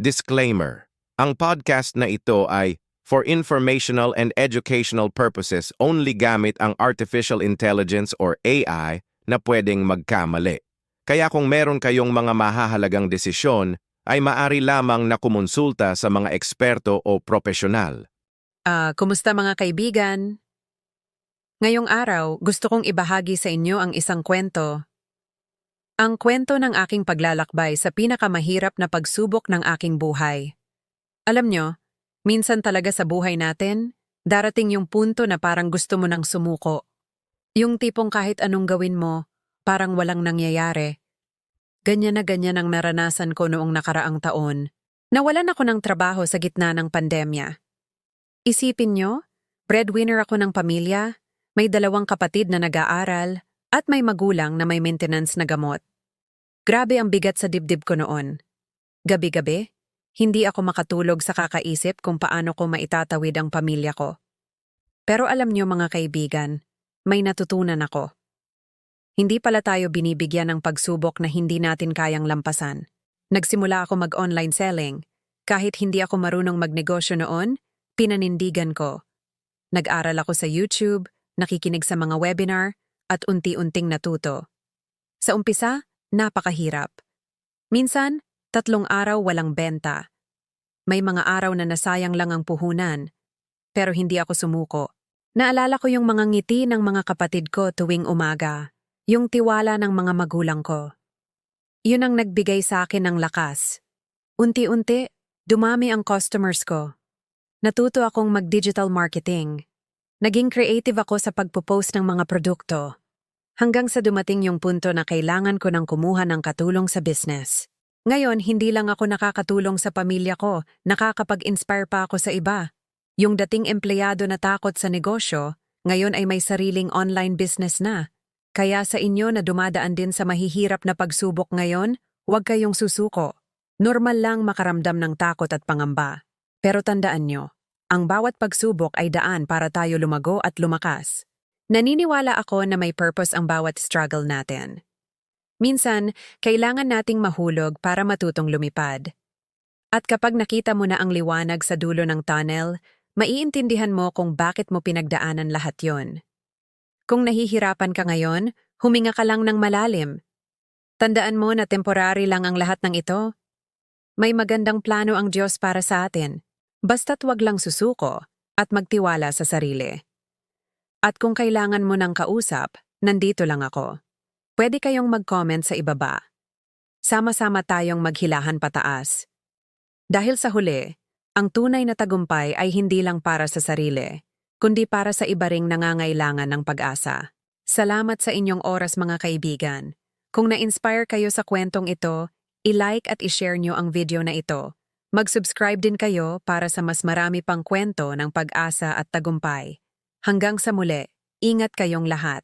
Disclaimer: ang podcast na ito ay for informational and educational purposes only gamit ang artificial intelligence or AI na pwedeng magkamali. Kaya kung meron kayong mga mahahalagang desisyon, ay maari lamang na kumonsulta sa mga eksperto o propesyonal. Kumusta mga kaibigan? Ngayong araw, gusto kong ibahagi sa inyo ang isang kwento. Ang kwento ng aking paglalakbay sa pinakamahirap na pagsubok ng aking buhay. Alam nyo, minsan talaga sa buhay natin, darating yung punto na parang gusto mo nang sumuko. Yung tipong kahit anong gawin mo, parang walang nangyayari. Ganyan na ganyan ang naranasan ko noong nakaraang taon. Nawalan ako ng trabaho sa gitna ng pandemya. Isipin nyo, breadwinner ako ng pamilya, may 2 kapatid na nag-aaral, at may magulang na may maintenance na gamot. Grabe ang bigat sa dibdib ko noon. Gabi-gabi, hindi ako makatulog sa kakaisip kung paano ko maitatawid ang pamilya ko. Pero alam nyo mga kaibigan, may natutunan ako. Hindi pala tayo binibigyan ng pagsubok na hindi natin kayang lampasan. Nagsimula ako mag-online selling. Kahit hindi ako marunong magnegosyo noon, pinanindigan ko. Nag-aral ako sa YouTube, nakikinig sa mga webinar, at unti-unting natuto. Sa umpisa, napakahirap. Minsan, 3 araw walang benta. May mga araw na nasayang lang ang puhunan. Pero hindi ako sumuko. Naalala ko yung mga ngiti ng mga kapatid ko tuwing umaga. Yung tiwala ng mga magulang ko. Yun ang nagbigay sa akin ng lakas. Unti-unti, dumami ang customers ko. Natuto akong mag-digital marketing. Naging creative ako sa pagpo-post ng mga produkto. Hanggang sa dumating yung punto na kailangan ko ng kumuha ng katulong sa business. Ngayon, hindi lang ako nakakatulong sa pamilya ko, nakakapag-inspire pa ako sa iba. Yung dating empleyado na takot sa negosyo, ngayon ay may sariling online business na. Kaya sa inyo na dumadaan din sa mahihirap na pagsubok ngayon, huwag kayong susuko. Normal lang makaramdam ng takot at pangamba. Pero tandaan nyo, ang bawat pagsubok ay daan para tayo lumago at lumakas. Naniniwala ako na may purpose ang bawat struggle natin. Minsan, kailangan nating mahulog para matutong lumipad. At kapag nakita mo na ang liwanag sa dulo ng tunnel, maiintindihan mo kung bakit mo pinagdaanan lahat yon. Kung nahihirapan ka ngayon, huminga ka lang ng malalim. Tandaan mo na temporary lang ang lahat ng ito. May magandang plano ang Diyos para sa atin. Basta't wag lang susuko at magtiwala sa sarili. At kung kailangan mo ng kausap, nandito lang ako. Pwede kayong mag-comment sa ibaba. Sama-sama tayong maghilahan pataas. Dahil sa huli, ang tunay na tagumpay ay hindi lang para sa sarili, kundi para sa iba ring nangangailangan ng pag-asa. Salamat sa inyong oras mga kaibigan. Kung na-inspire kayo sa kwentong ito, i-like at i-share nyo ang video na ito. Mag-subscribe din kayo para sa mas marami pang kwento ng pag-asa at tagumpay. Hanggang sa muli, ingat kayong lahat.